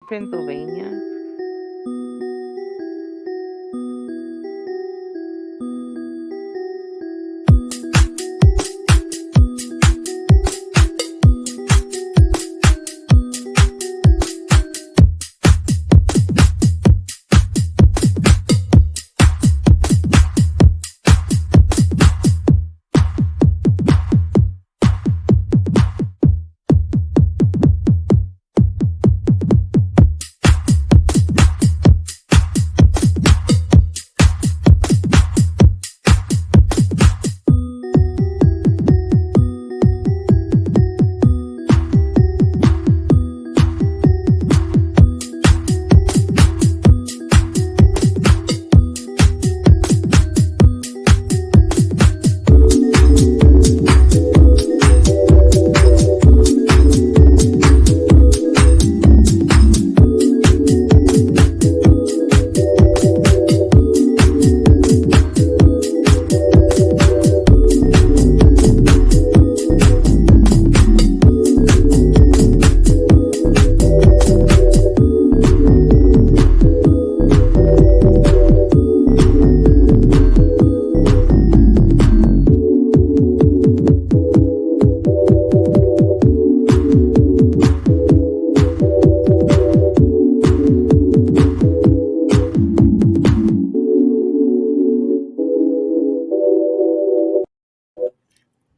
Pennsylvania.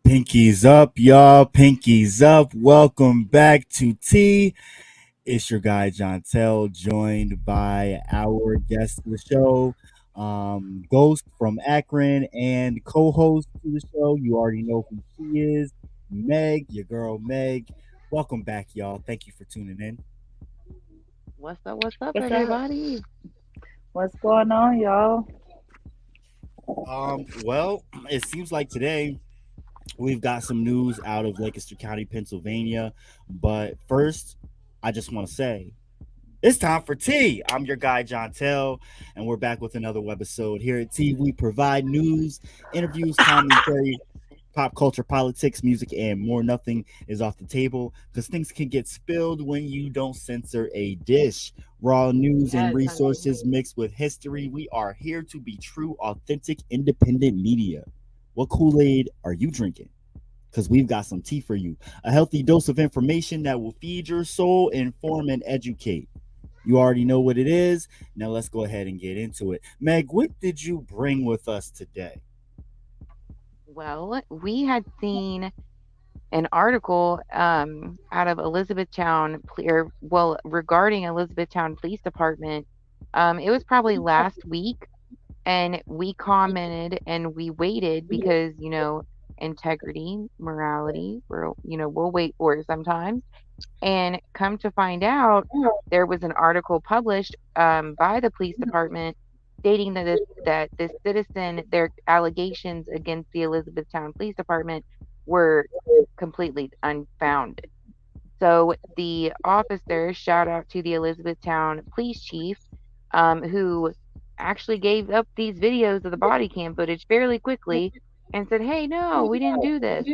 Pinkies up, y'all. Pinkies up. Welcome back to Tea. It's your guy, John Tell, joined by our guest of the show, Ghost from Akron, and co host to the show. You already know who she is, Meg, your girl, Meg. Welcome back, y'all. Thank you for tuning in. What's up, What's up? everybody? What's going on, y'all? Well, it seems like today we've got some news out of Lancaster County, Pennsylvania. But first, I just want to say it's time for tea. I'm your guy, John Tell, and we're back with another webisode. Here at Tea, we provide news, interviews, commentary, pop culture, politics, music, and more. Nothing is off the table because things can get spilled when you don't censor a dish. Raw news and Yes, honey. resources mixed with history. We are here to be true, authentic, independent media. What Kool-Aid are you drinking? Because we've got some tea for you. A healthy dose of information that will feed your soul, inform, and educate. You already know what it is. Now let's go ahead and get into it. Meg, what did you bring with us today? Well, we had seen an article out of Elizabethtown, regarding Elizabethtown Police Department. It was probably last week, and we commented and we waited because integrity, morality, we'll wait for it sometimes. And come to find out, there was an article published by the police department stating that this citizen, their allegations against the Elizabethtown Police Department were completely unfounded. So the officer, shout out to the Elizabethtown police chief, who actually gave up these videos of the body cam footage fairly quickly and said, "Hey, no, we didn't do this."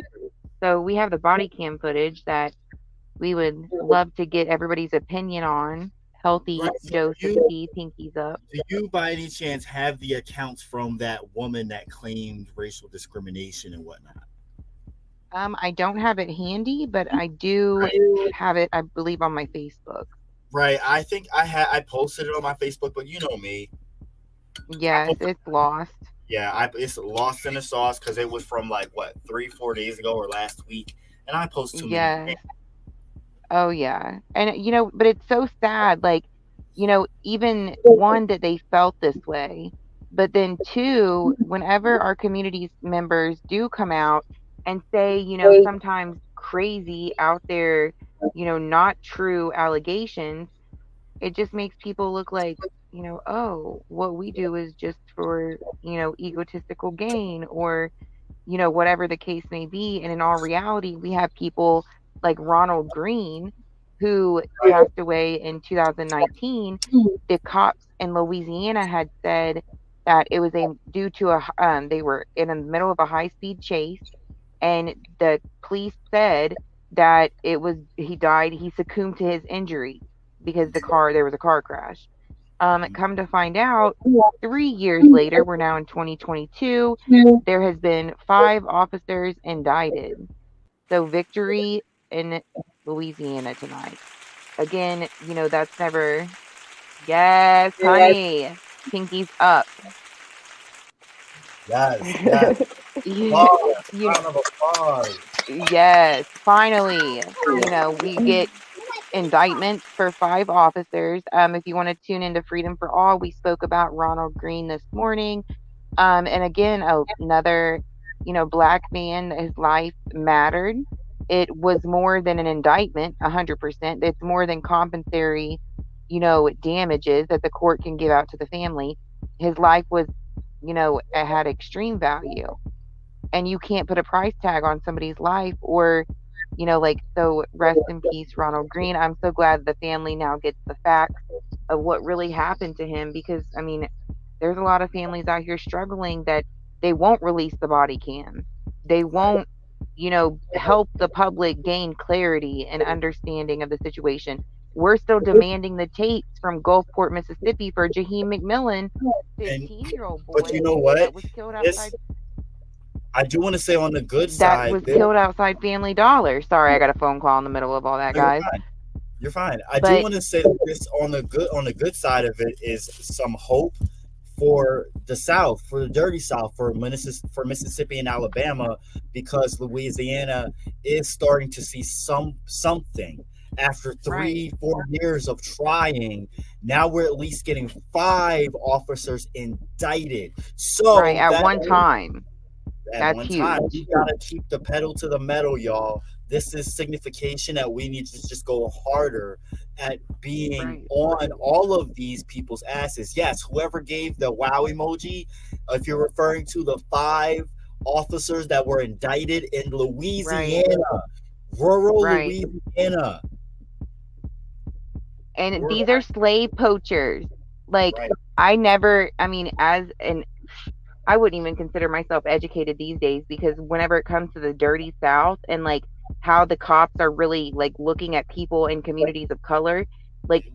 So we have the body cam footage that we would love to get everybody's opinion on. Healthy Right. So dose of you tea, pinkies up. do you by any chance have the accounts from that woman that claimed racial discrimination and whatnot? I don't have it handy, but I do have it, I believe, on my Facebook. Right. I think I posted it on my Facebook, but you know me. I Yes, posted, it's lost. yeah, it's lost in the sauce because it was from like what 3 4 days ago or last week, and I post too many. Yes. Oh yeah. And but it's so sad, like, even one that they felt this way, but then two, whenever our community's members do come out and say, sometimes crazy out there, not true allegations, it just makes people look like, oh, what we do is just for, egotistical gain, or whatever the case may be. And in all reality, we have people like Ronald Green, who passed away in 2019. The cops in Louisiana had said that it was a due to they were in the middle of a high speed chase, and the police said that it was he died, he succumbed to his injury because there was a car crash. Come to find out, 3 years later, we're now in 2022. There has been 5 officers indicted. So victory in Louisiana tonight. Again, that's never. Yes, honey. Pinkies up. Yes, yes. you, Applause. you, Round of applause. yes, finally, we get indictments for 5 officers. If you want to tune into Freedom for All, we spoke about Ronald Green this morning. And again, another, black man, his life mattered. It was more than an indictment, 100%. It's more than compensatory, damages that the court can give out to the family. His life was, it had extreme value, and you can't put a price tag on somebody's life or, so rest in peace, Ronald Green. I'm so glad the family now gets the facts of what really happened to him because, I mean, there's a lot of families out here struggling that they won't release the body cam. They Right. won't, help the public gain clarity and understanding of the situation. We're still demanding the tapes from Gulfport, Mississippi for Jaheim McMillan, And 15-year-old but you boy know what? that was killed outside This I do want to say on the good that side, was killed outside Family Dollar. Sorry, I got a phone call in the middle of all that, no, you're guys. fine. You're fine. I do But want to say that this on the good side of it is some hope for the South, for the dirty South, for Mississippi and Alabama, because Louisiana is starting to see something after right, 3 4 years of trying. Now we're at least getting 5 officers indicted. right, So at that one time. at That's one time. huge. We gotta keep the pedal to the metal, y'all. This is signification that we need to just go harder at being Right, on all of these people's asses. Yes, whoever gave the wow emoji, if you're referring to the 5 officers that were indicted in right, Louisiana, rural right. Louisiana, And we're these are slave poachers. Like, right. I mean, I wouldn't even consider myself educated these days because whenever it comes to the dirty South and like how the cops are really like looking at people in communities of color, like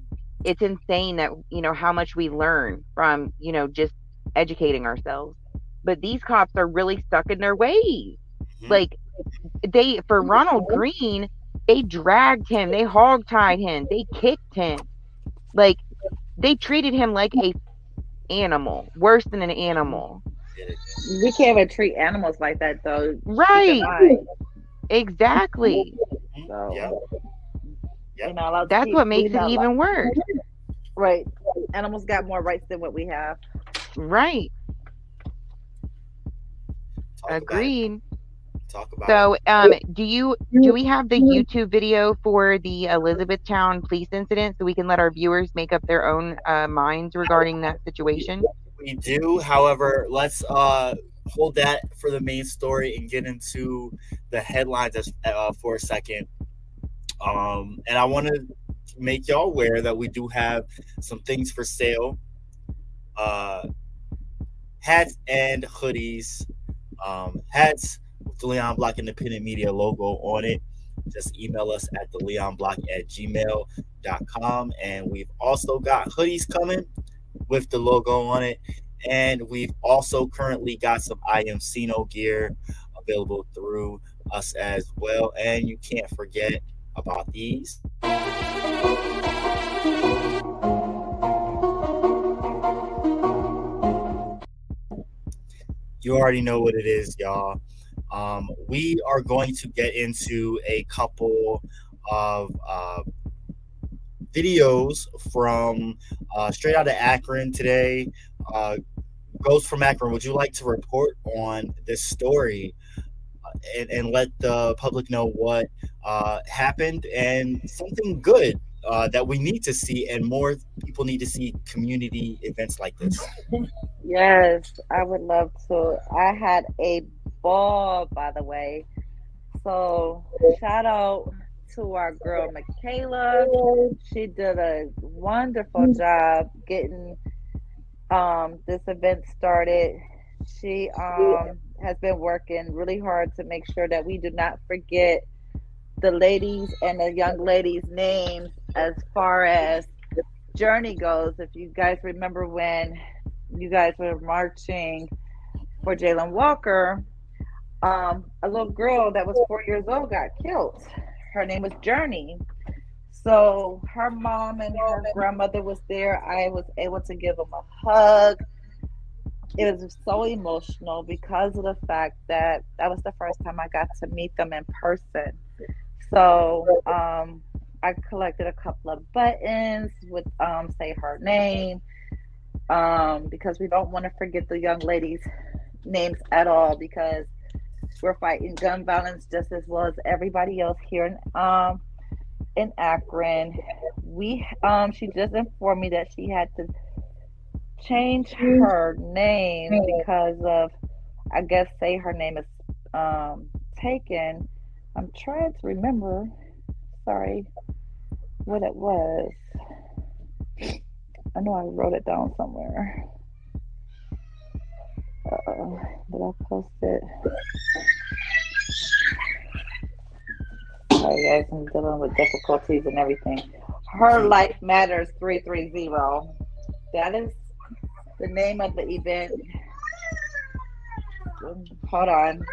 it's insane that, how much we learn from, just educating ourselves. But these cops are really stuck in their ways. Mhm. Like, for Ronald Green, they dragged him, they hogtied him, they kicked him. Like, they treated him like a animal, worse than an animal. Did it. We can't even treat animals like that, though. Keep in Right. mind. Exactly. Mhm. So Yep. we're Yep. not allowed to That's keep. what We're makes it not allowed. even worse. Right. Animals got more rights than what we have. Right. Talk about it. Agreed. Talk about it. So, do we have the YouTube video for the Elizabethtown police incident so we can let our viewers make up their own minds regarding that situation? We do, however, let's hold that for the main story and get into the headlines for a second. And I want to make y'all aware that we do have some things for sale: uh, hats and hoodies. Hats with the Leon Block Independent Media logo on it. Just email us at the leonblock at gmail.com. And we've also got hoodies coming with the logo on it. And we've also currently got some IMCino gear available through us as well. And you can't forget about these. You already know what it is, y'all. We are going to get into a couple of videos from straight out of Akron today. Uh, Ghost from Akron, would you like to report on this story and let the public know what happened and something good that we need to see and more people need to see community events like this? Yes, I would love to. I had a ball, by the way. So shout out to our girl Michaela. She did a wonderful job getting this event started. She has been working really hard to make sure that we do not forget the ladies and the young ladies' names as far as journey goes, if you guys remember when you guys were marching for Jalen Walker, a little girl that was 4 years old got killed. Her name was Journey. So her mom and her grandmother was there. I was able to give them a hug. It was so emotional because of the fact that that was the first time I got to meet them in person. So I collected a couple of buttons with say her name, because we don't want to forget the young ladies' names at all, because we're fighting gun violence just as well as everybody else here in Akron. We She just informed me that she had to change her name because of, I guess, say her name is taken. I'm trying to remember. Sorry, what it was. I know I wrote it down somewhere. Did I post it? Sorry, guys, I'm dealing with difficulties and everything. Her Life Matters 330. That is the name of the event. Hold on.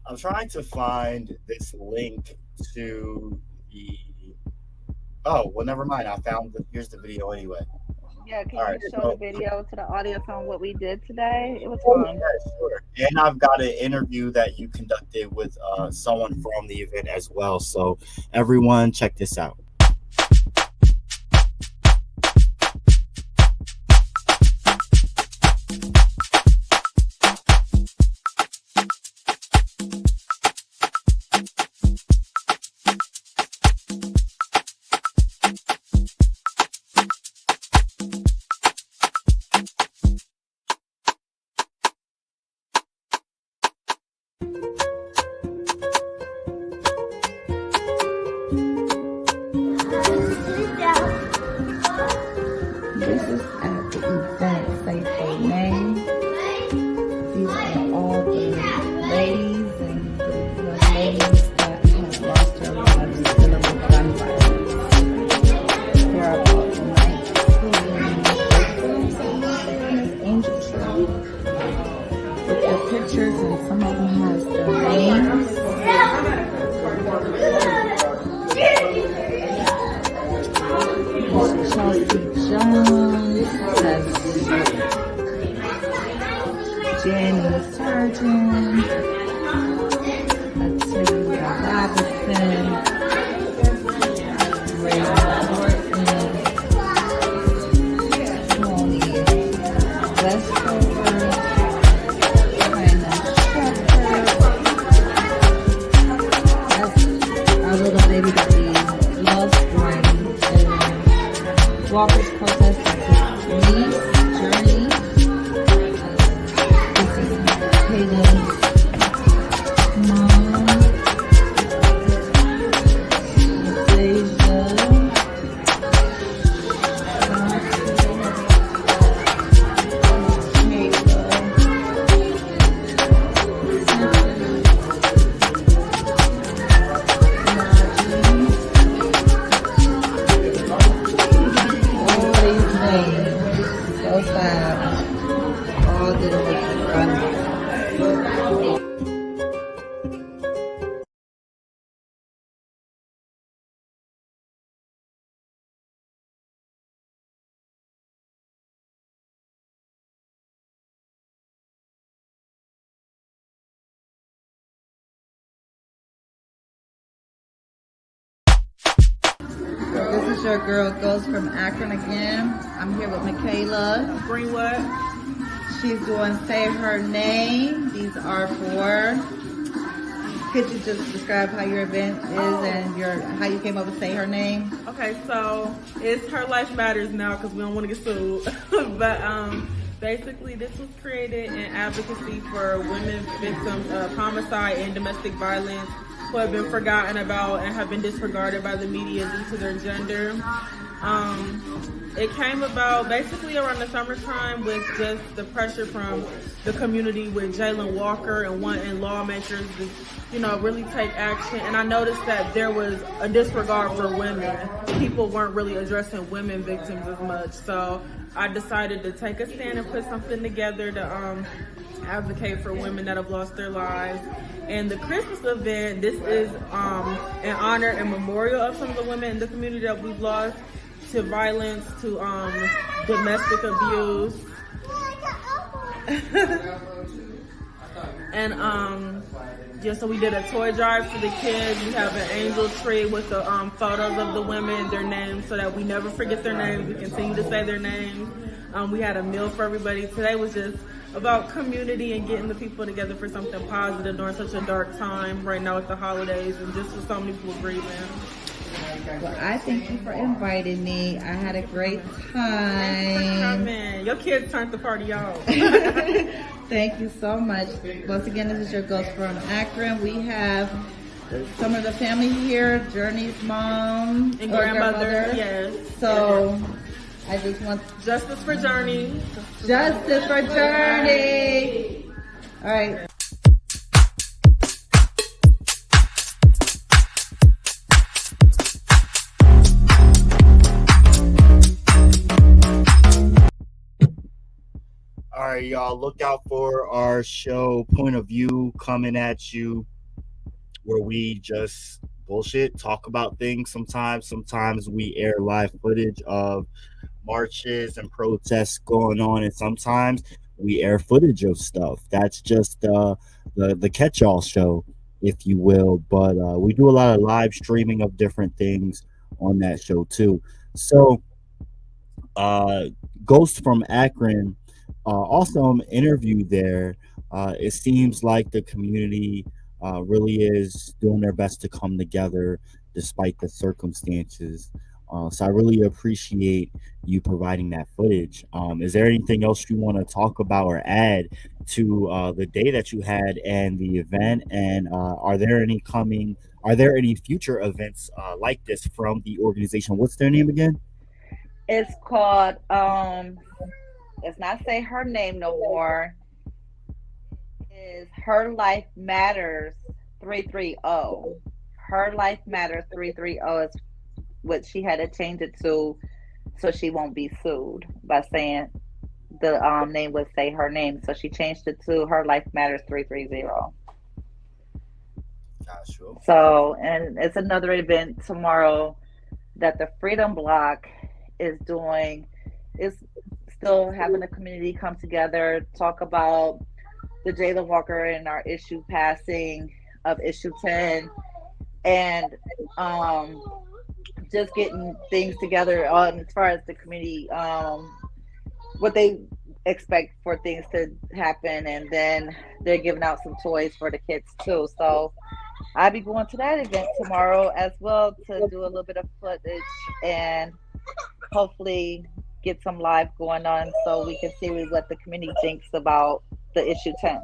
I'm trying to find this link to the. Oh, well, never mind. I found here's the video anyway. Yeah, can All you right, show the so video to the audience on what we did today? It was fun. yeah, sure. And I've got an interview that you conducted with someone from the event as well. So everyone, check this out. This is at the event, say her name. These are all the ladies and the young ladies that have lost their lives dealing with gun violence. They're about 19 this angel tree with their pictures, and some of them has their names. Chelsea Jones, that's Jenny Sargent, Latoya Robinson, Ray Norton, Tony Westover, Hannah Shepherd. That's our little baby that we love during Walker's protest. That's his niece, Journey. This is Kayla's mom, Deja, all these names, so sad, all dealing with gun violence. This is your girl Ghost from Akron again. I'm here with Michaela Greenwood. She's doing Say Her Name. These are for. Could you just describe how your event is and how you came up with Say Her Name? Okay, so it's Her Life Matters now because we don't want to get sued. But basically, this was created in advocacy for women victims of homicide and domestic violence who have been forgotten about and have been disregarded by the media due to their gender. It came about basically around the summertime with just the pressure from the community with Jalen Walker and wanting lawmakers to, really take action. And I noticed that there was a disregard for women. People weren't really addressing women victims as much. So I decided to take a stand and put something together to advocate for women that have lost their lives. And the Christmas event, this is an honor and memorial of some of the women in the community that we've lost to violence, to domestic abuse. And yeah, so we did a toy drive for the kids. We have an angel tree with the photos of the women, their names, so that we never forget their names. We continue to say their names. We had a meal for everybody. Today was just about community and getting the people together for something positive during such a dark time right now with the holidays and just with so many people grieving. Well, I thank you for inviting me. I had a great Thanks for time. coming. Your kids turned the party out. Thank you so much. Once again, this is your ghost from Akron. We have some of the family here, Journey's mom And grandmother, yes. So I just want Justice for Journey. justice for Journey. All right. All right, y'all, look out for our show Point of View coming at you, where we just bullshit, talk about things sometimes. Sometimes we air live footage of marches and protests going on, and sometimes we air footage of stuff. That's just the catch-all show, if you will. But we do a lot of live streaming of different things on that show too. So uh, Ghost from Akron, also interview there. It seems like the community really is doing their best to come together despite the circumstances. So I really appreciate you providing that footage. Is there anything else you want to talk about or add to the day that you had and the event? And Are there any future events like this from the organization? What's their name again? It's called let's not say her name no more. Is Her Life Matters 330. Her Life Matters 330 is what she had to change it to so she won't be sued by saying the name would say her name. So she changed it to Her Life Matters 330. Gosh, okay. So, and it's another event tomorrow that the Freedom Block is doing. Is still having the community come together, talk about the Jayla Walker and our issue passing of issue 10, and um, just getting things together on as far as the community, what they expect for things to happen, and then they're giving out some toys for the kids too. So I'll be going to that event tomorrow as well to do a little bit of footage and hopefully get some live going on so we can see what the community thinks about the issue 10.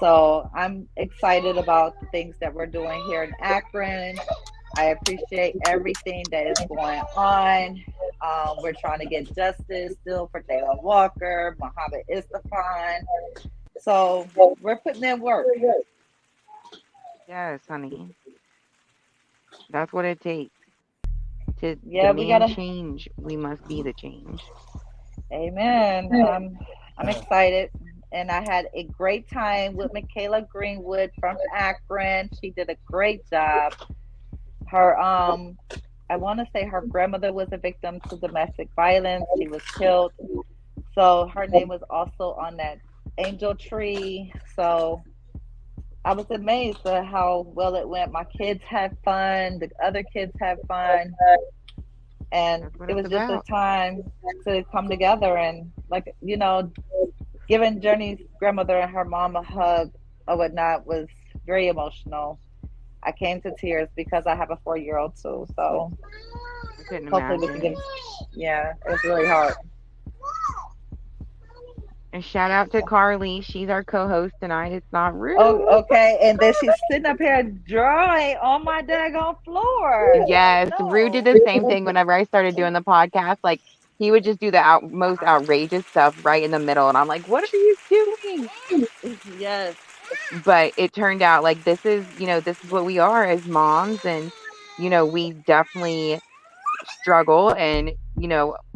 So I'm excited about the things that we're doing here in Akron. I appreciate everything that is going on. We're trying to get justice still for Taylor Walker, Muhammad Istafan. So we're putting in work. Yes, honey. That's what it takes. To Yeah, we demand gotta. change, we must be the change. Amen. I'm excited, and I had a great time with Michaela Greenwood from Akron. She did a great job. Her I want to say her grandmother was a victim to domestic violence. She was killed. So her name was also on that angel tree. So I was amazed at how well it went. My kids had fun. The other kids had fun. And That's what it it's was just a about. time to come together and, like, giving Journey's grandmother and her mom a hug or whatnot was very emotional. I came to tears because I have a 4-year-old too. So I couldn't hopefully we can imagine. get, yeah, it was really hard. And shout out to Carly. She's our co-host tonight. It's not Oh, rude. okay. And then she's sitting up here drawing on my daggone floor. Yes, Rue did No. the same thing whenever I started doing the podcast. Like he would just do the most outrageous stuff right in the middle, and I'm like, "What are you doing?" Yes. But it turned out like this is, this is what we are as moms, and we definitely struggle, and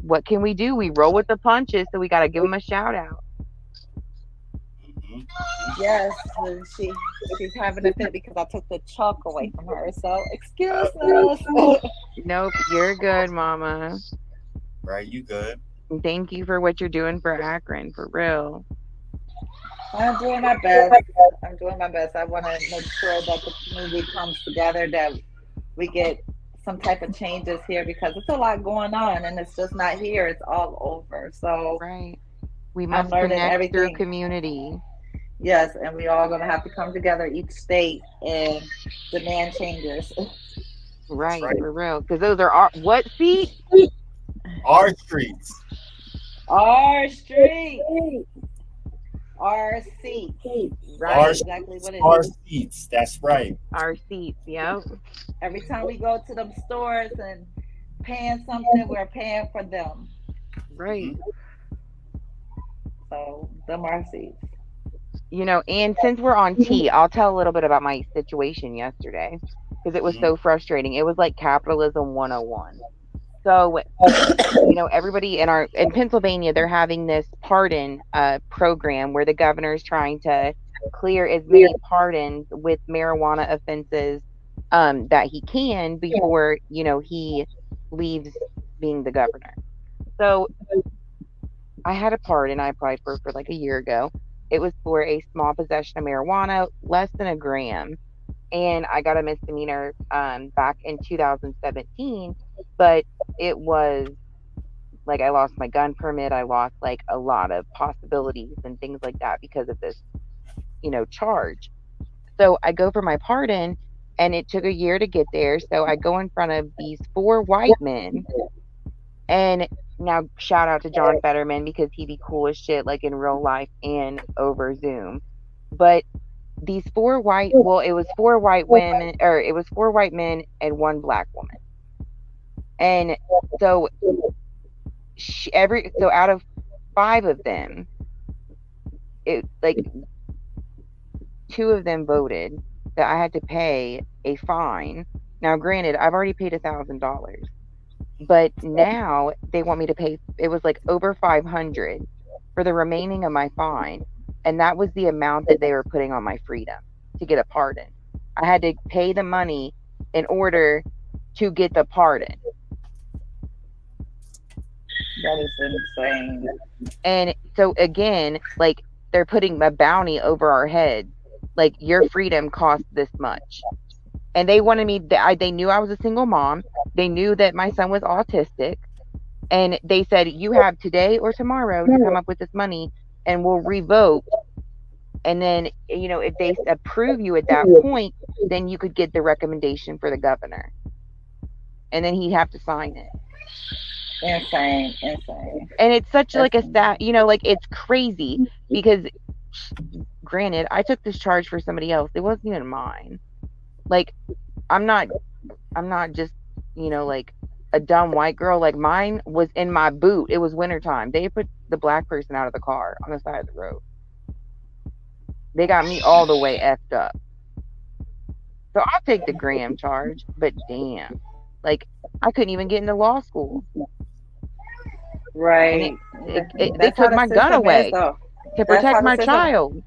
what can we do? We roll with the punches, so we got to give them a shout out. Mm-hmm. Yes. And she's having a fit because I took the chalk away from her. So excuse us. Nope, you're good, Mama. Right, you good? And thank you for what you're doing for Akron, for real. I'm doing my best. I'm doing my best. I want to make sure that the community comes together, that we get some type of changes here because it's a lot going on and it's just not here. It's all over. So Right. We I'm must learning connect through everything. community. Yes, and we all gonna have to come together, each state, and demand changes. That's Right, right. for real. Because those are our what seat? Our streets. Our streets, our seats. That's Our exactly streets. what it Our is. seats. That's right. Our seats, yep. Every time we go to them stores and paying something, we're paying for them. Right. Mm-hmm. So them our seats. And since we're on T, I'll tell a little bit about my situation yesterday because it was Mm-hmm. so frustrating. It was like capitalism 101. So, everybody in Pennsylvania, they're having this pardon program where the governor is trying to clear as many pardons with marijuana offenses that he can before, he leaves being the governor. So I had a pardon I applied for like a year ago. It was for a small possession of marijuana, less than a gram, and I got a misdemeanor back in 2017. But it was like I lost my gun permit. I lost like a lot of possibilities and things like that because of this, charge. So I go for my pardon, and it took a year to get there. So I go in front of these four white men, and now shout out to John Fetterman because he be cool as shit like in real life and over Zoom. But these it was four white women, or it was four white men and one black woman. And so so out of five of them, it like two of them voted that I had to pay a fine. Now, granted, I've already paid $1,000, but now they want me to pay. It was like over 500 for the remaining of my fine, and that was the amount that they were putting on my freedom to get a pardon. I had to pay the money in order to get the pardon. That is insane. And so again, like they're putting a bounty over our heads. Like your freedom costs this much. And they wanted me they knew I was a single mom. They knew that my son was autistic, and they said you have today or tomorrow to come up with this money and we'll revoke, and then if they approve you at that point, then you could get the recommendation for the governor, and then he'd have to sign it. Insane. Insane. And it's such That's like a stat, like it's crazy because granted, I took this charge for somebody else. It wasn't even mine. Like I'm not I'm not just, like a dumb white girl. Like mine was in my boot. It was wintertime. They put the black person out of the car on the side of the road. They got me all the way effed up. So I'll take the gram charge, but damn. Like I couldn't even get into law school. And right. they That's how took the my gun system is, away though. to That's protect how the my system. child.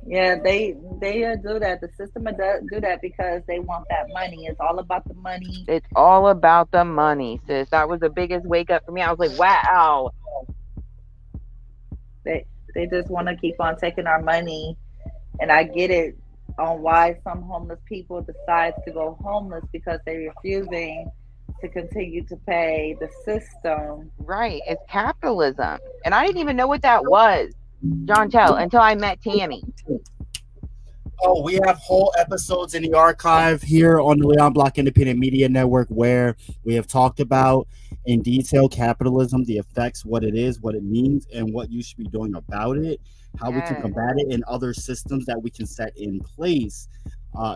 Yeah, they do that. The system do that because they want that money. It's all about the money. It's all about the money, sis. That was the biggest wake up for me. I was like, wow. They just want to keep on taking our money, and I get it on why some homeless people decide to go homeless because they're refusing to continue to pay the system. Right. It's capitalism. And I didn't even know what that was, John Tell, until I met Tammy. Oh, we have whole episodes in the archive here on the Leon Block Independent Media Network where we have talked about in detail capitalism, the effects, what it is, what it means, and what you should be doing about it, how we can Yes. combat it, and other systems that we can set in place.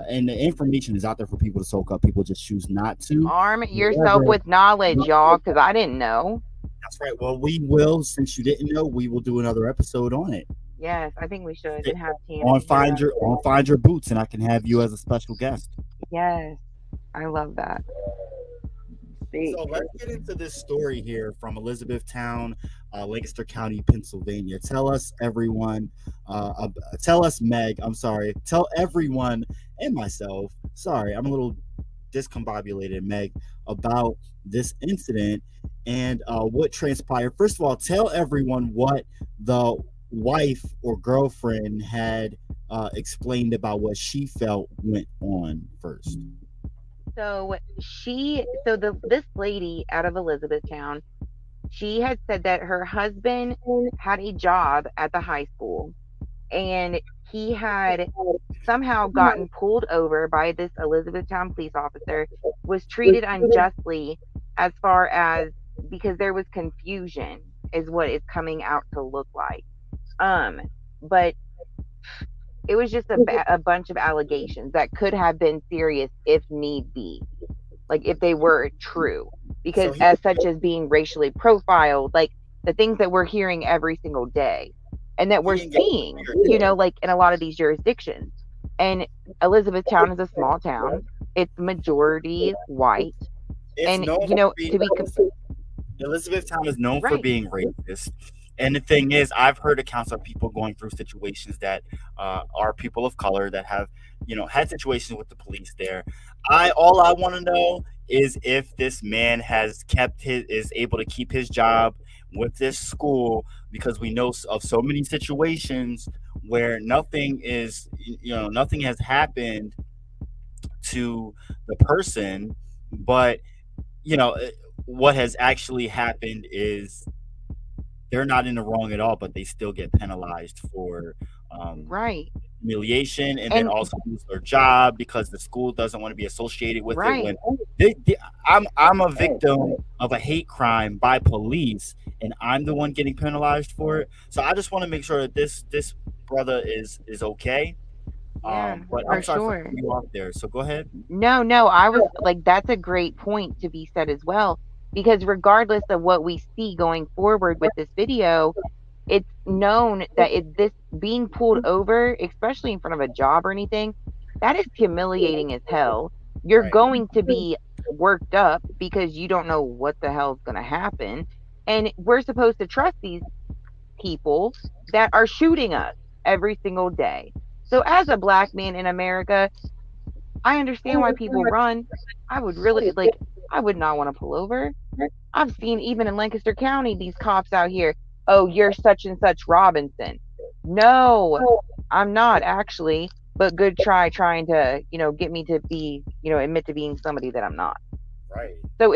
And the information is out there for people to soak up. People just choose not to. Arm yourself However, with knowledge, y'all, because I didn't know. that's right. Well, we will, since you didn't know, we will do another episode on it. Yes, I think we should It- and have Tammy here. on find your boots, and I can have you as a special guest. Yes, I love that. So Speak. let's get into this story here from Elizabethtown, Lancaster County, Pennsylvania. Tell us, everyone. Tell us, Meg. I'm sorry. Tell everyone and myself. Sorry, I'm a little discombobulated, Meg, about this incident and what transpired. First of all, tell everyone what the wife or girlfriend had explained about what she felt went on first. So this lady out of Elizabethtown, she had said that her husband had a job at the high school, and he had somehow gotten pulled over by this Elizabethtown police officer, was treated unjustly as far as because there was confusion is what it's coming out to look like. Um, but it was just a bunch of allegations that could have been serious if need be, like if they were true, So because he as such as being racially profiled, like the things that we're hearing every single day and that he we're didn't get seeing, cleared. like in a lot of these jurisdictions. And Elizabethtown is a small town. It's majority white. It's And known for being to be Elizabethtown is known for right, being racist. And the thing is, I've heard accounts of people going through situations that are people of color that have, had situations with the police there. All I want to know is if this man has is able to keep his job with this school, because we know of so many situations where nothing has happened to the person, but you know eh, what has actually happened is they're not in the wrong at all, but they still get penalized for um, right, humiliation, and then and also lose their job because the school doesn't want to be associated with it. right, When I'm a victim of a hate crime by police, and I'm the one getting penalized for it. So I just want to make sure that this brother is okay. yeah, But I'm for sorry for sure. cutting you off there. So go ahead. No, no, I was like, that's a great point to be said as well, because regardless of what we see going forward with this video, it's known that this being pulled over, especially in front of a job or anything, that is humiliating as hell. You're Right. going to be worked up because you don't know what the hell's going to happen. And we're supposed to trust these people that are shooting us every single day. So, as a black man in America, I understand why people run. I would really like, I would not want to pull over. I've seen even in Lancaster County these cops out here. Oh, you're such and such Robinson. No, I'm not actually, but good try trying to, get me to be, admit to being somebody that I'm not. Right. So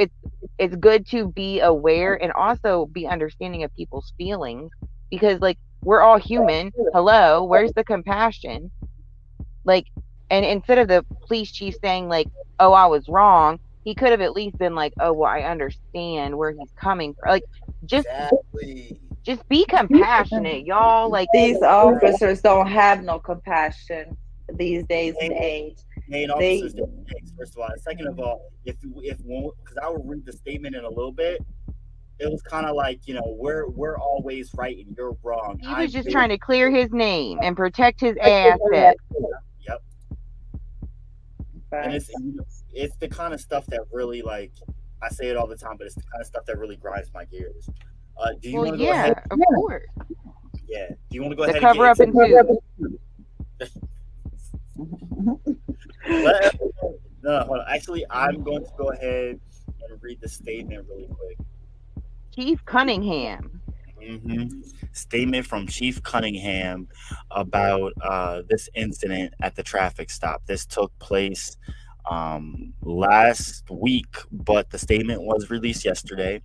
it's good to be aware and also be understanding of people's feelings, because like we're all human. Hello, where's the compassion? Like, and instead of the police chief saying like, "Oh, I was wrong," he could have at least been like, "Oh, well, I understand where he's coming from." Like, just Exactly. just be compassionate, y'all. Like, These officers don't have no compassion these days and age. Main They officers didn't fix, first of all. And second of all, if because I will read the statement in a little bit, it was kind of like we're always right and you're wrong. he was I'm just big. trying to clear his name and protect his assets. Yep. And facts. it's the kind of stuff that really, like, I say it all the time, but it's the kind of stuff that really grinds my gears. Do you Well, want to go ahead? yeah, of course. Yeah. Do you want to go The ahead and get cover up into ensues. let, no, hold on. Actually, I'm going to go ahead and read the statement really quick. Chief Cunningham. Statement from Chief Cunningham about this incident at the traffic stop. This took place last week, but the statement was released yesterday.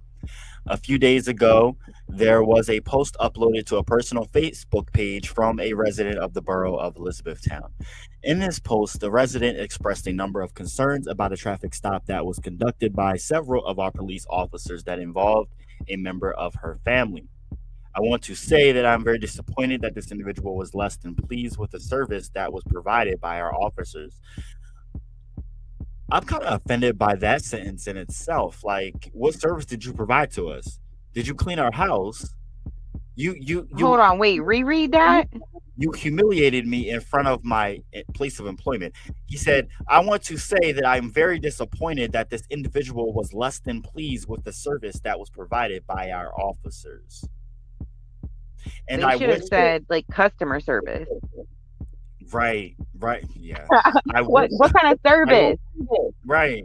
A few days ago, there was a post uploaded to a personal Facebook page from a resident of the borough of Elizabethtown. In this post, the resident expressed a number of concerns about a traffic stop that was conducted by several of our police officers that involved a member of her family. I want to say that I'm very disappointed that this individual was less than pleased with the service that was provided by our officers. I'm kind of offended by that sentence in itself. Like, what service did you provide to us? Did you clean our house? You you Hold you on, wait, reread that. you humiliated me in front of my place of employment. He said, "I want to say that I'm very disappointed that this individual was less than pleased with the service that was provided by our officers." And They I should wish have said like customer service. right, yeah. I What wish kind of I service? right.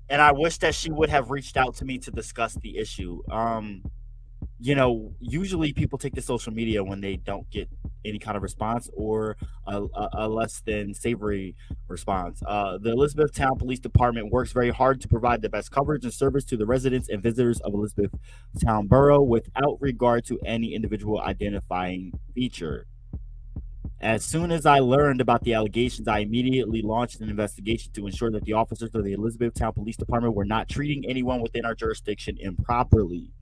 And I wish that she would have reached out to me to discuss the issue. Usually people take to social media when they don't get any kind of response or a less than savory response. The Elizabethtown Police Department works very hard to provide the best coverage and service to the residents and visitors of Elizabethtown Borough without regard to any individual identifying feature. As soon as I learned about the allegations, I immediately launched an investigation to ensure that the officers of the Elizabethtown Police Department were not treating anyone within our jurisdiction improperly.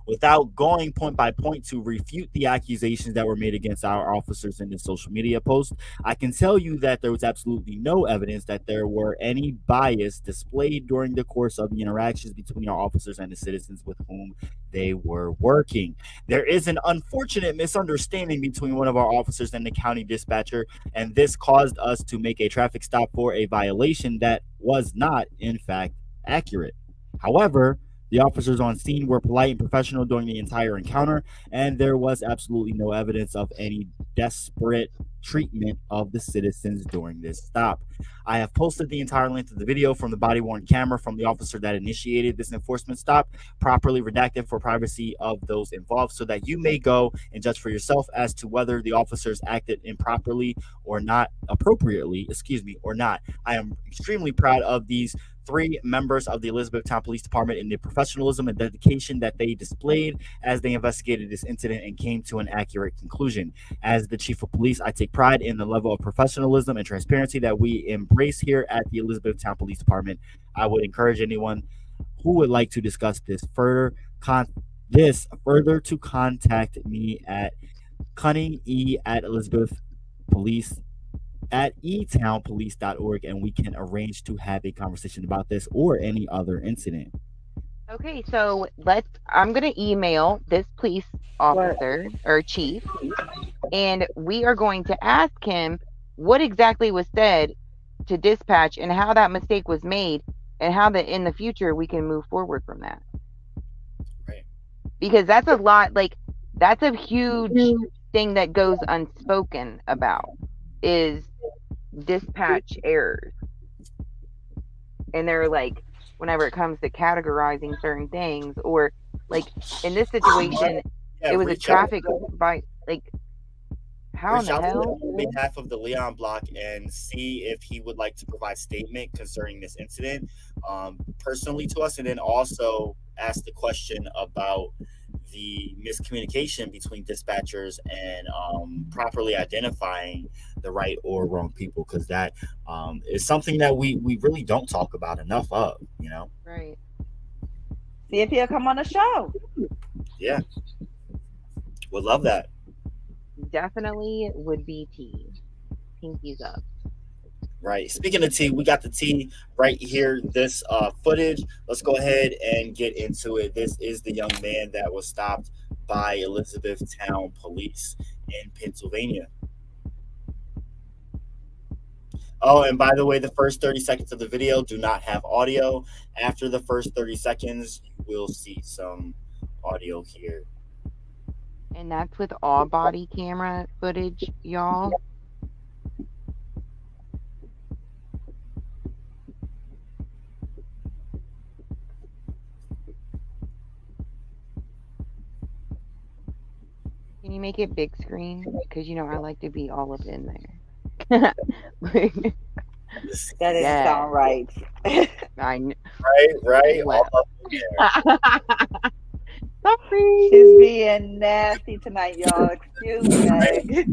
Without going point by point to refute the accusations that were made against our officers in this social media post, I can tell you that there was absolutely no evidence that there were any bias displayed during the course of the interactions between our officers and the citizens with whom they were working. There is an unfortunate misunderstanding between one of our officers and the county dispatcher, and this caused us to make a traffic stop for a violation that was not, in fact, accurate. However, the officers on scene were polite and professional during the entire encounter, and there was absolutely no evidence of any desperate treatment of the citizens during this stop. I have posted the entire length of the video from the body worn camera from the officer that initiated this enforcement stop, properly redacted for privacy of those involved, so that you may go and judge for yourself as to whether the officers acted improperly or not, appropriately, excuse me, or not. I am extremely proud of these three members of the Elizabethtown Police Department in the professionalism and dedication that they displayed as they investigated this incident and came to an accurate conclusion. As the chief of police, I take pride in the level of professionalism and transparency that we embrace here at the Elizabethtown Police Department. I would encourage anyone who would like to discuss this further to contact me at cunninge at Elizabeth Police at etownpolice.org, and we can arrange to have a conversation about this or any other incident. Okay, so I'm going to email this police What? officer or chief, and we are going to ask him what exactly was said to dispatch and how that mistake was made and how that in the future we can move forward from that. Right. Because that's a lot, like, that's a huge thing that goes unspoken about is dispatch errors. And they're like, whenever it comes to categorizing certain things, or like in this situation, Yeah, it was a reach out. traffic by like, how in Reach the out to him hell? on behalf of the Leon Block and see if he would like to provide statement concerning this incident personally to us, and then also ask the question about the miscommunication between dispatchers and properly identifying the right or wrong people, because that is something that we really don't talk about enough of. Right. See if he'll come on the show. Yeah, would love that. Definitely would be tea. Pinkies up. Right. Speaking of tea, we got the tea right here. This footage. Let's go ahead and get into it. This is the young man that was stopped by Elizabethtown Police in Pennsylvania. Oh, and by the way, the first 30 seconds of the video do not have audio. After the first 30 seconds, you will see some audio here. And that's with all body camera footage, y'all. Can you make it big screen? Because I like to be all up in there. That didn't Yeah, sound right. I Right, right. All well. up in there. She's Sorry. being nasty tonight, y'all. Excuse Meg.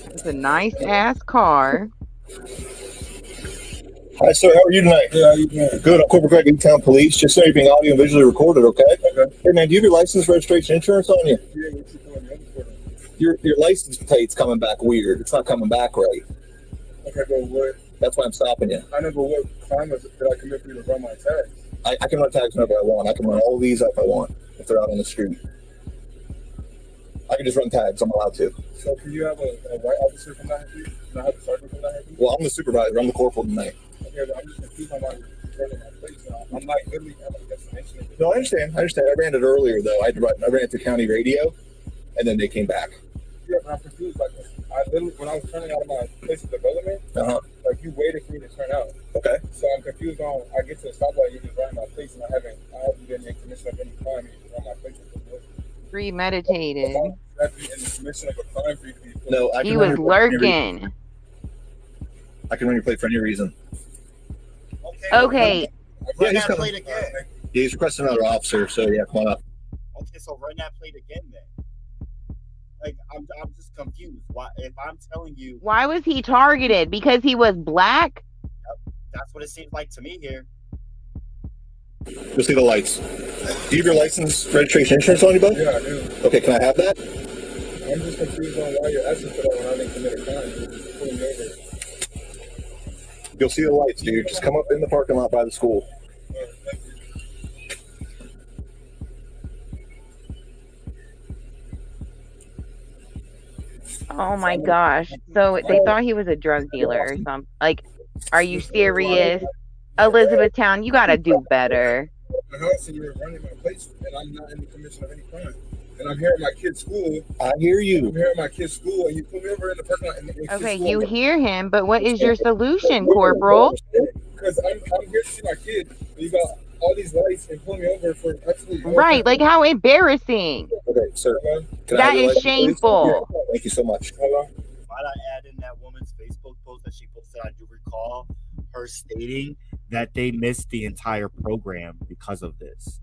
It's a nice ass car. Hi, sir. How are you tonight? Yeah, how you doing? Good. I'm Corporal Greg, Town Police. Just so you're being audio and visually recorded, okay? Okay. Hey, man, do you have your license, registration, insurance on you? Yeah, what you doing? Your license plate's coming back weird. It's not coming back right. Okay, but what? That's why I'm stopping you. I know, but what crime did I commit for you to run my tags? I can run tags whenever I want. I can run all these if I want, if they're out on the street. I can just run tags. I'm allowed to. So can you have a white officer come down here? Can I have a sergeant come down here? Well, I'm the supervisor. I'm the corporal tonight. Okay, but I'm just confused on why you're running my place now. I'm like literally having a destination. No, I understand. I ran it earlier, though. I ran it to county radio, and then they came back. Yeah, but I'm confused. Like, I literally, when I was turning out of my place of development, like, you waited for me to turn out. Okay. So I'm confused on, I get to the stoplight, you just ran my place, and I haven't been in commission of any crime, you just ran my place. Premeditated. That's in the commission of a crime for you to be. No, I can He was lurking. I can run your plate for any reason. Okay. Yeah, he's coming. Again. Yeah, he's requesting another officer, so yeah, come on up. Okay, so run that plate again then. Like, I'm just confused. Why, if I'm telling you, Why was he targeted? Because he was black? Yep, that's what it seems like to me here. You'll see the lights. Do you have your license, registration, insurance on you, bud? Yeah, I do. Okay, can I have that? I'm just confused on why you're asking for that when I didn't commit a crime. You're just pulling me over. You'll see the lights, dude. Just come up in the parking lot by the school. Oh my gosh. So they thought he was a drug dealer or something. Like, are you serious? Elizabethtown, you gotta do better. My house and you're running my place, and I'm not in the commission of any crime. And I'm here at my kid's school. I hear you. I'm here at my kid's school, and you put me over in the parking lot. Okay, you hear him, but what is your solution, Corporal? Because I'm here to see my kid. And you got all these lights and pull me over for absolutely. Right, like how embarrassing. Okay, sir. That is shameful. Thank you so much. Might I add in that woman's Facebook post that she posted? I do recall her stating that they missed the entire program because of this.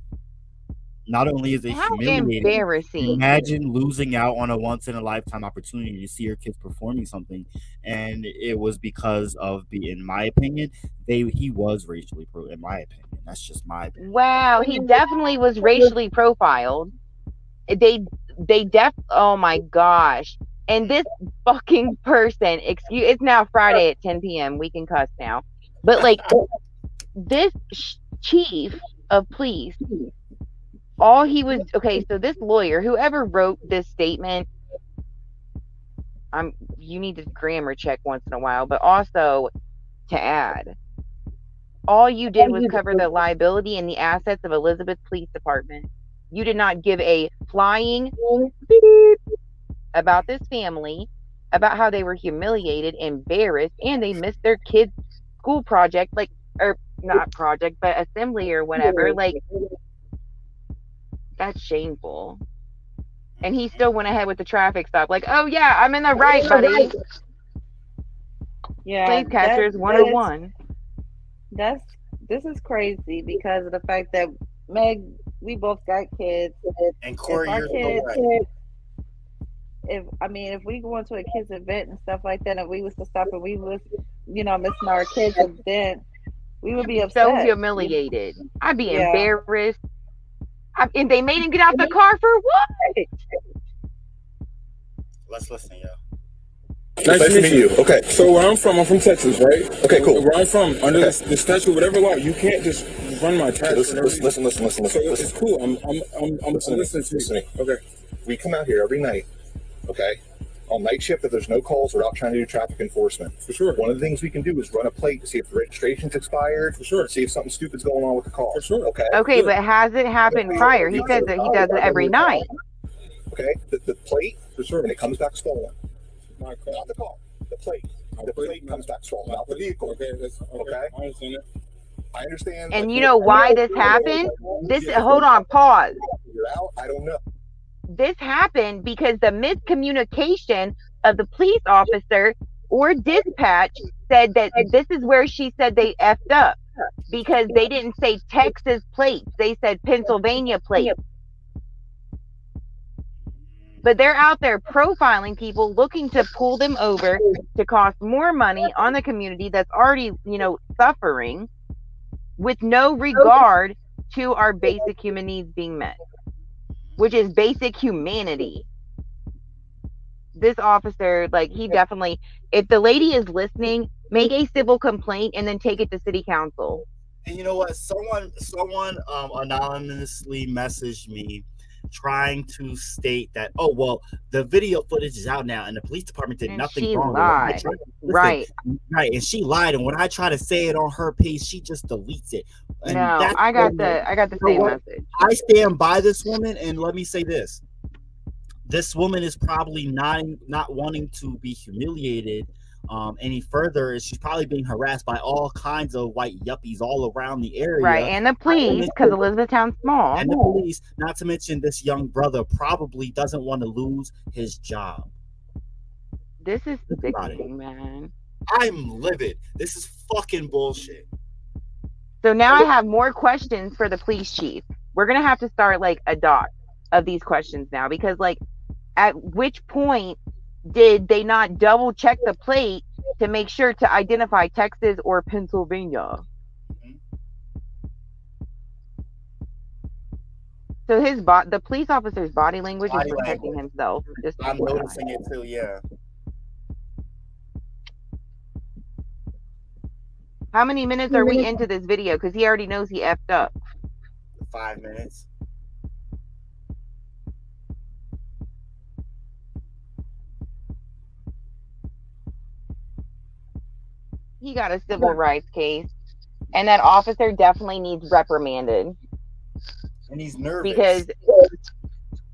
Not only is it How humiliating, embarrassing. imagine losing out on a once in a lifetime opportunity to see your kids performing something, and it was because of in my opinion, he was racially in my opinion. That's just my opinion. Wow, he definitely was racially profiled. Oh my gosh. And this fucking person, it's now Friday at 10 p.m. We can cuss now. But like, this chief of police, so this lawyer, whoever wrote this statement, you need to grammar check once in a while, but also to add, all you did was cover the liability and the assets of Elizabeth Police Department. You did not give a flying beep about this family, about how they were humiliated, embarrassed, and they missed their kids' school project, or not project, but assembly or whatever. Like, that's shameful. And he still went ahead with the traffic stop. Like, oh yeah, I'm in the right, buddy. Yeah, Slave catchers 101. This is crazy because of the fact that Meg, we both got kids. And Corey, you're if we go into a kids event and stuff like that, and we was to stop and we was, missing our kids event, we would be upset. So humiliated. I'd be embarrassed. And they made him get out the car for what? Let's listen, yo. Nice to meet you. Okay. So where I'm from Texas, right? Okay, cool. Where I'm from, under the statute, whatever law, you can't just run my tax. Listen. So it's cool. I'm listening to you. Okay. We come out here every night, okay? On night shift, if there's no calls, we're out trying to do traffic enforcement. For sure. One of the things we can do is run a plate to see if the registration's expired. For sure. See if something stupid's going on with the car. For sure. Okay. Okay, but has it happened prior? He says that he does it every night. Okay, the plate, For sure. and it comes back swollen. My car. Not the car, the plate. The plate comes back swollen, not the vehicle. Okay, that's okay. I understand that. I understand. And you know why this happened? Hold on, pause. I don't know. This happened because the miscommunication of the police officer or dispatch said that this is where she said they effed up, because they didn't say Texas plates, they said Pennsylvania plates. But they're out there profiling people, looking to pull them over to cost more money on the community that's already, suffering, with no regard to our basic human needs being met, which is basic humanity. This officer, he definitely, if the lady is listening, make a civil complaint and then take it to city council. And you know what? Someone anonymously messaged me trying to state that, oh, well, the video footage is out now and the police department did nothing wrong. Lied. Right. And she lied. And when I try to say it on her page, she just deletes it. And no, I got the same message. I stand by this woman, and let me say this. This woman is probably not wanting to be humiliated any further. She's probably being harassed by all kinds of white yuppies all around the area. Right, and the police, because Elizabethtown's small. And the police, not to mention this young brother probably doesn't want to lose his job. This is sickening, man. I'm livid. This is fucking bullshit. So now I have more questions for the police chief. We're going to have to start a doc of these questions now, because at which point did they not double check the plate to make sure to identify Texas or Pennsylvania? So the police officer's body language is protecting himself. I'm noticing it too, yeah. How many minutes are we into this video? Because he already knows he effed up. 5 minutes. He got a civil rights case, and that officer definitely needs reprimanded. And he's nervous. Because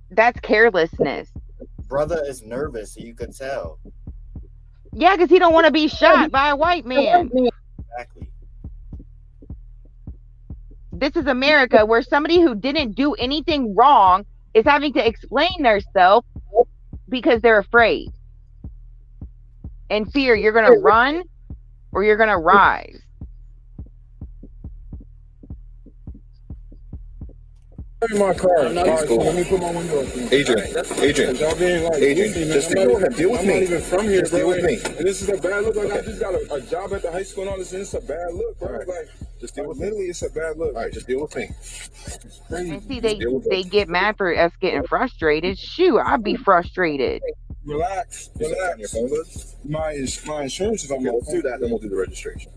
that's carelessness. Brother is nervous, so you could tell. Yeah, because he don't want to be shot by a white man. Exactly. This is America, where somebody who didn't do anything wrong is having to explain themselves because they're afraid. In fear, you're going to run or you're going to rise. My car. Let me put my window up. Adrian, just go ahead. Deal with me. I'm not even from here, just bro. Deal with me. And this is a bad look. I just got a job at the high school and all this, and it's a bad look, bro. Right. Just deal with literally, it's a bad look. All right, just deal with me. And see, they get mad for us getting frustrated. Shoot, I'd be frustrated. Relax. On your phone, Liz? My insurance is on my Let's phone. do that, then we'll do the registration.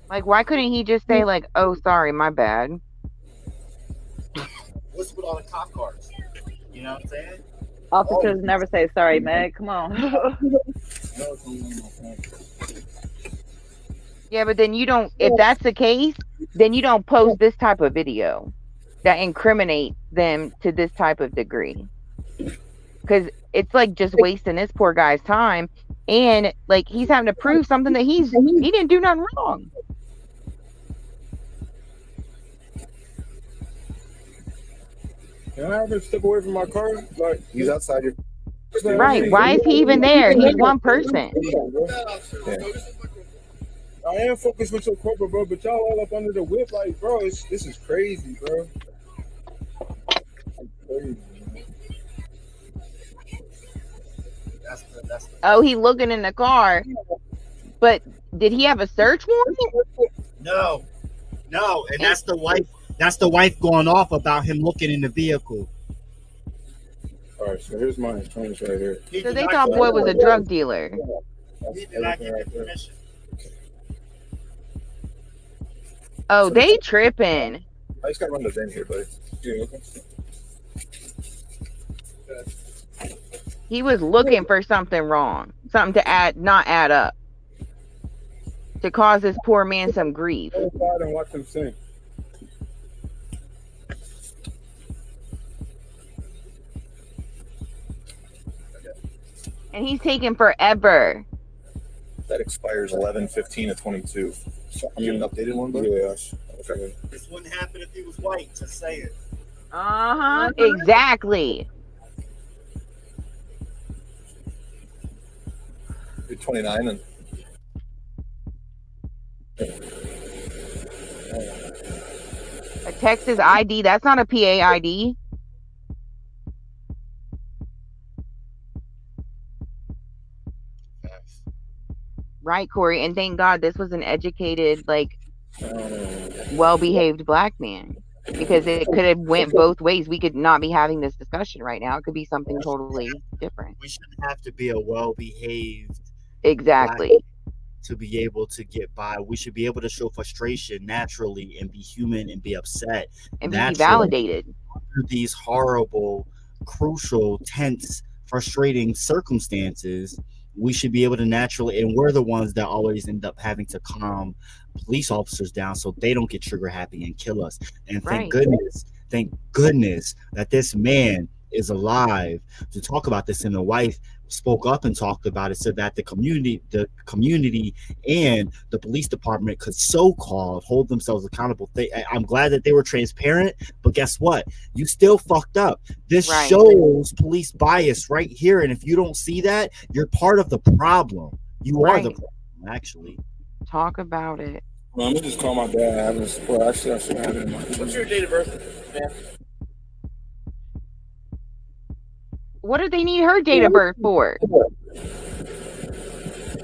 Why couldn't he just say oh, sorry, my bad? What's with all the cop cars? You know what I'm saying? Officers never say sorry, Meg. Come on. Yeah, but then you don't, if that's the case, then you don't post this type of video that incriminates them to this type of degree. Because it's just wasting this poor guy's time. And he's having to prove something that he didn't do nothing wrong. Can I ever step away from my car? He's outside your... Right. Why is he even there? He's one person. Yeah. I am focused with your corporate, bro, but y'all all up under the whip, bro, this is crazy, bro. Crazy, Oh, he looking in the car. But did he have a search warrant? No, and that's the wife. That's the wife going off about him looking in the vehicle. All right, so here's my insurance right here. So they thought boy was a drug dealer. He did not give me permission. Oh, they tripping. I just gotta run this in here, buddy. Yeah, okay. He was looking for something wrong, something to not add up, to cause this poor man some grief. Go inside and watch him sing. And he's taking forever. That expires 11/15/22. So, I mean, an updated one, but Okay. This wouldn't happen if he was white. Just saying. Exactly. You're 29 and A Texas ID, that's not a PA ID. Right, Corey. And thank God this was an educated, like, well-behaved black man. Because it could have went both ways. We could not be having this discussion right now. It could be something totally different. We shouldn't have to be a well-behaved Exactly. black to be able to get by. We should be able to show frustration naturally and be human and be upset And be naturally validated. under these horrible, crucial, tense, frustrating circumstances. We should be able to naturally, and we're the ones that always end up having to calm police officers down so they don't get trigger happy and kill us. And thank goodness that this man is alive to talk about this. And the wife spoke up and talked about it so that the community and the police department could so-called hold themselves accountable. I'm glad that they were transparent, but guess what? You still fucked up. This shows police bias right here. And if you don't see that, you're part of the problem. You are the problem, actually. Talk about it. Well, I'm gonna just call my dad. I should have it in my. What's your date of birth, man? What do they need her date of birth for?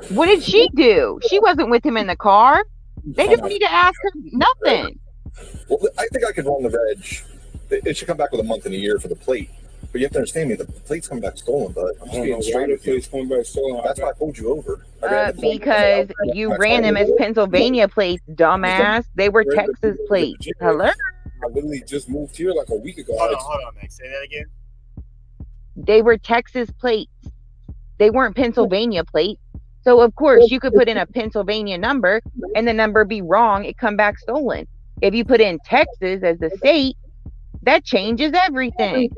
What did she do? She wasn't with him in the car. They don't need to ask her nothing. well, I think I could run the reg. It should come back with a month and a year for the plate. But you have to understand me, the plate's coming back stolen, but I'm just being straight with you. Coming back stolen. That's why I pulled you over. Because you ran them as Pennsylvania plates, dumbass. They were Texas plates. Hello? I literally just moved here like a week ago. Hold on, Max. Say that again. They were Texas plates. They weren't Pennsylvania plates. So, of course, you could put in a Pennsylvania number and the number be wrong. It come back stolen. If you put in Texas as the state, that changes everything.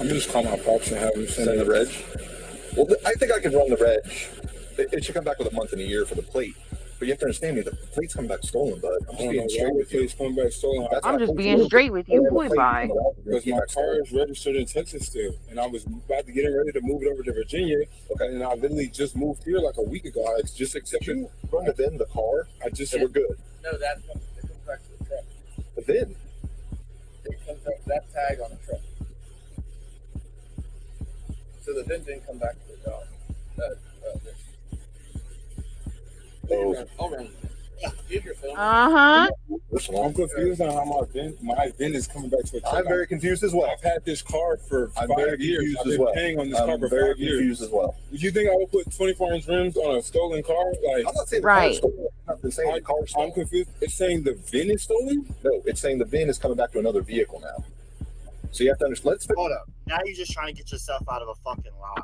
I'm just calling my pops and have him send the reg. Well, I think I could run the reg. It should come back with a month and a year for the plate. But you have to understand me, the plate's coming back stolen, but I'm just being straight with you. Coming back stolen. I'm just being straight with you. Boy, bye. Because my car is registered in Texas still, and I was about to get ready to move it over to Virginia. Okay. And I literally just moved here like a week ago. I just accepted. You run the VIN, the car. I just we're good. No, that comes back to the truck. The VIN. It comes back that tag on the truck. So the VIN didn't come back to the dog. I'll run it. Give your phone. Uh-huh. I'm confused on how my VIN is coming back to a truck. I'm very confused as well. I've had this car for 5 years. I've as been well. paying on this I'm car for very 5 years. confused as well. Do you think I would put 24-inch rims on a stolen car? Like, I'm not saying Right. the car's stolen. I'm not saying the car's stolen. I'm confused. It's saying the VIN is stolen? No, it's saying the VIN is coming back to another vehicle now. So you have to understand. Hold up. Now you're just trying to get yourself out of a fucking lie.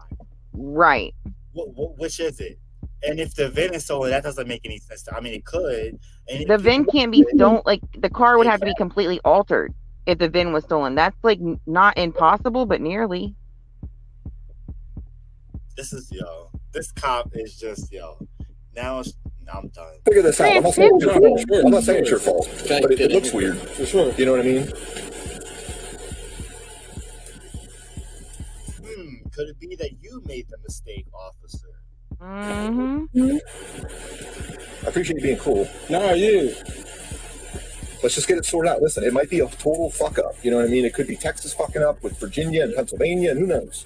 Right. Which is it? And if the VIN is stolen, that doesn't make any sense. I mean, it could. And The VIN can't be stolen. Like, the car would have to be completely altered if the VIN was stolen. That's, like, not impossible, but nearly. This cop is just, now I'm done. Figure this out. I'm not saying it's your fault. But it looks weird. For sure. You know what I mean? Could it be that you made the mistake, officer? Mm-hmm. I appreciate you being cool. No, yeah. Let's just get it sorted out. Listen, it might be a total fuck up. You know what I mean? It could be Texas fucking up with Virginia and Pennsylvania, and who knows?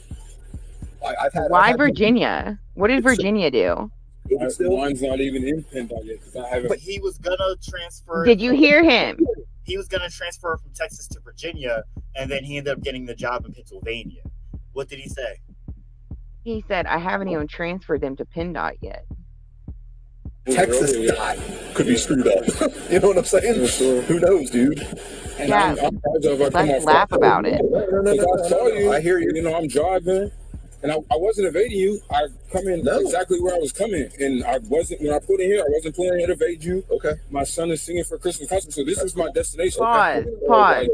Why Virginia? What did Virginia do? Mine's not even in PennDOT yet because I haven't. But he was gonna transfer. Did you hear him? He was gonna transfer from Texas to Virginia, and then he ended up getting the job in Pennsylvania. What did he say? He said, I haven't even transferred them to PennDOT yet. Texas could be screwed up. You know what I'm saying? Sure. Who knows, dude? And Yeah. Let's laugh about it. I saw you. I hear you. You know, I'm driving, and I wasn't evading you. I come in exactly where I was coming, and I wasn't when I put in here. I wasn't planning to evade you. Okay. My son is singing for Christmas concert, so this is my destination. Pause. Like,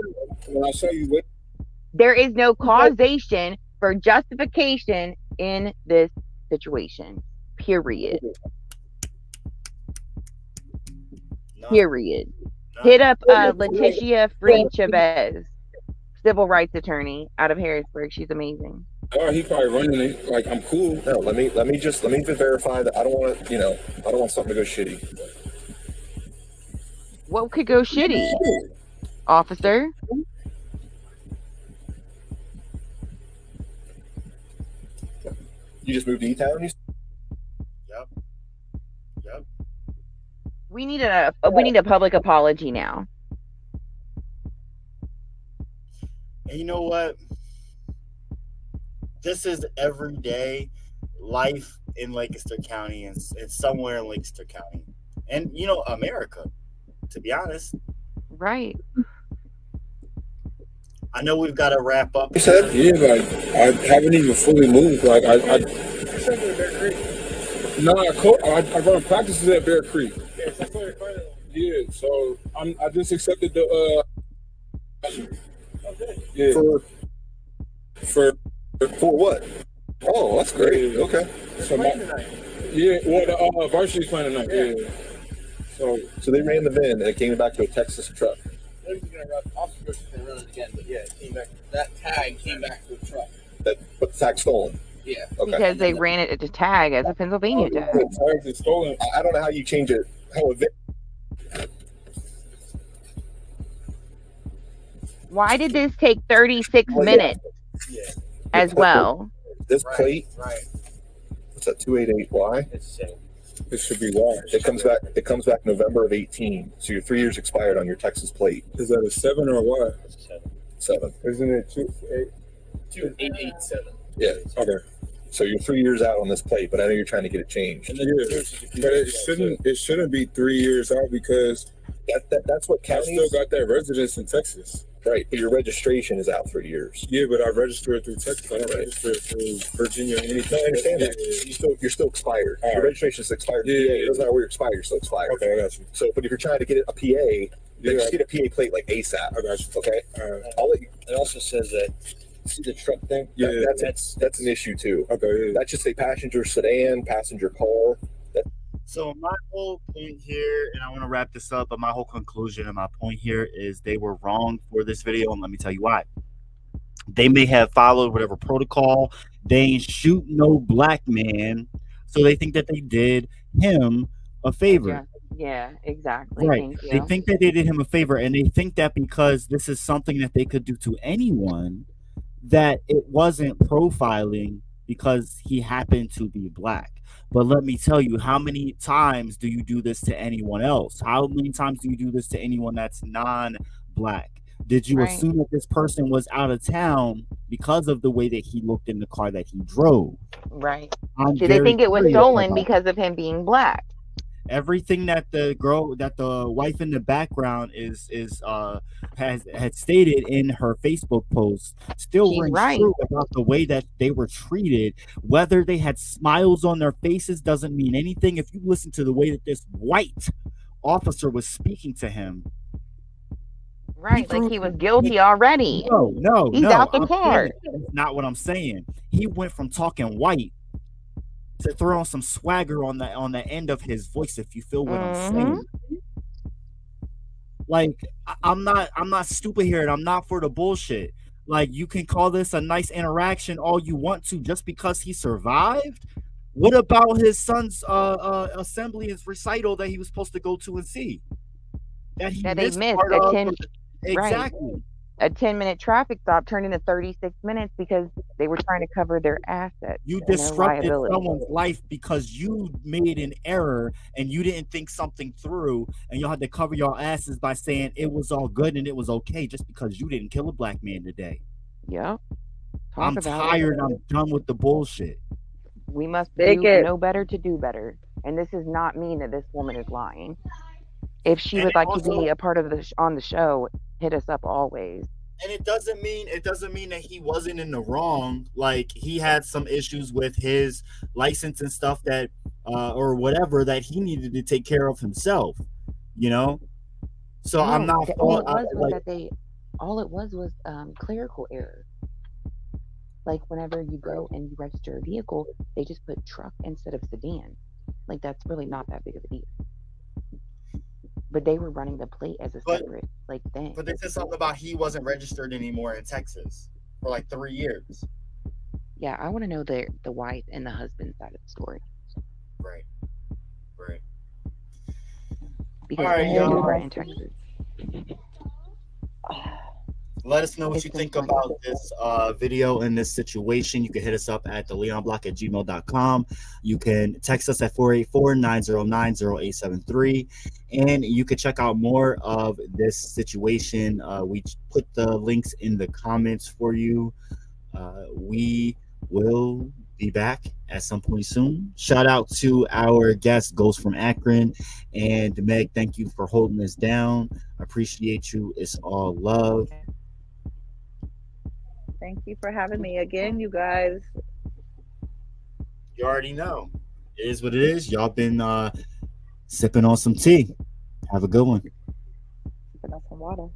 when I saw you, There is no causation for justification in this situation. Period. None. Period. Hit None. up Letitia Freed Chavez, civil rights attorney out of Harrisburg. She's amazing. Or he probably running it like I'm cool. No, let me just verify that I don't want to, I don't want something to go shitty. What could go shitty, officer? You just moved to E-Town? Yep. Yep. We need a public apology now. And you know what? This is everyday life in Lancaster County and somewhere in Lancaster County. And, America, to be honest. Right. I know we've got to wrap up. You said? Yeah, like I haven't even fully moved. Like I I run practices at Bear Creek. Yeah, so I just accepted the yeah. For what? Oh, that's great. Yeah. Okay. So the varsity's playing tonight. Yeah. So they ran the VIN and it came back to a Texas truck. They're going to run it again, but yeah, it came back. That tag came back to a truck. But the tag stolen. Yeah. Okay. Because they ran it to tag as a Pennsylvania tag. The tags is stolen. I don't know how you change it. How a VIN. Why did this take 36 minutes as well? This plate. Right. What's that? 288Y. It's the same. It should be why. It comes back. It comes back November of 18. So your 3 years expired on your Texas plate. Is that a 7 or a Y? It's 7. 7. Isn't it 2-8? 2887. Yeah. Okay. So you're 3 years out on this plate, but I know you're trying to get it changed. Yeah. But it shouldn't be 3 years out because That's what I counties. still got that residence in Texas. Right, but your registration is out 3 years. Yeah, but I registered through Texas. I don't register through Virginia or anything. No, I understand Yeah, that. You're still expired. All Your right. registration is expired. Yeah, It doesn't matter where you're expired. You're still expired. Okay, I got you. So, but if you're trying to get a PA, then just get a PA plate like ASAP. I got you. Okay. All right. I'll let you. It also says that, see the truck thing? Yeah, That's an issue too. Okay. Yeah. That's just a passenger sedan, passenger car. So my whole point here, and I want to wrap this up, but my whole conclusion and my point here is they were wrong for this video, and let me tell you why. They may have followed whatever protocol. They ain't shoot no black man, so they think that they did him a favor. Yeah, exactly. Right. Thank They you. think that they did him a favor, and they think that because this is something that they could do to anyone, that it wasn't profiling because he happened to be black. But let me tell you, how many times do you do this to anyone else? How many times do you do this to anyone that's non-black? Did you Right. assume that this person was out of town because of the way that he looked in the car that he drove? Right. I'm Did they very think it was curious stolen about because of him being black? everything that the wife in the background had stated in her Facebook post still She's rings right. true about the way that they were treated. Whether they had smiles on their faces doesn't mean anything. If you listen to the way that this white officer was speaking to him, Right. Like he was guilty already. no, He's out the car. That's not what I'm saying. He went from talking white to throwing some swagger on the end of his voice, if you feel what I'm saying. Like I'm not stupid here, and I'm not for the bullshit. Like, you can call this a nice interaction all you want to, just because he survived. What about his son's assembly and recital that he was supposed to go to and see? That they missed part of? 10, Exactly. Right. A 10-minute traffic stop turned into 36 minutes because they were trying to cover their assets. You and their disrupted liability. someone's life because you made an error and you didn't think something through, and you had to cover your asses by saying it was all good and it was okay just because you didn't kill a black man today. Yep. I'm tired. I'm done with the bullshit. We must know better to do better. And this does not mean that this woman is lying. If she would like to be a part of on the show, hit us up always. And it doesn't mean that he wasn't in the wrong. Like, he had some issues with his license and stuff that or whatever that he needed to take care of himself, you know. So I'm not that All it was clerical error. Like whenever you go and you register a vehicle, they just put truck instead of sedan. Like that's really not that big of a deal. But they were running the plate as a But separate like thing. but they said something about he wasn't registered anymore in Texas for like 3 years. Yeah, I want to know the wife and the husband side of the story Right. Right. All because right, he was y'all. different And in Texas. Let us know what It's you been think fun. about this video and this situation. You can hit us up at theleonblock@gmail.com. You can text us at 484-909-0873. And you can check out more of this situation. We put the links in the comments for you. We will be back at some point soon. Shout out to our guest, Ghost from Akron. And Meg, thank you for holding this down. I appreciate you. It's all love. thank you for having me again, you guys. You already know. It is what it is. Y'all been sipping on some tea. Have a good one. Sipping on some water.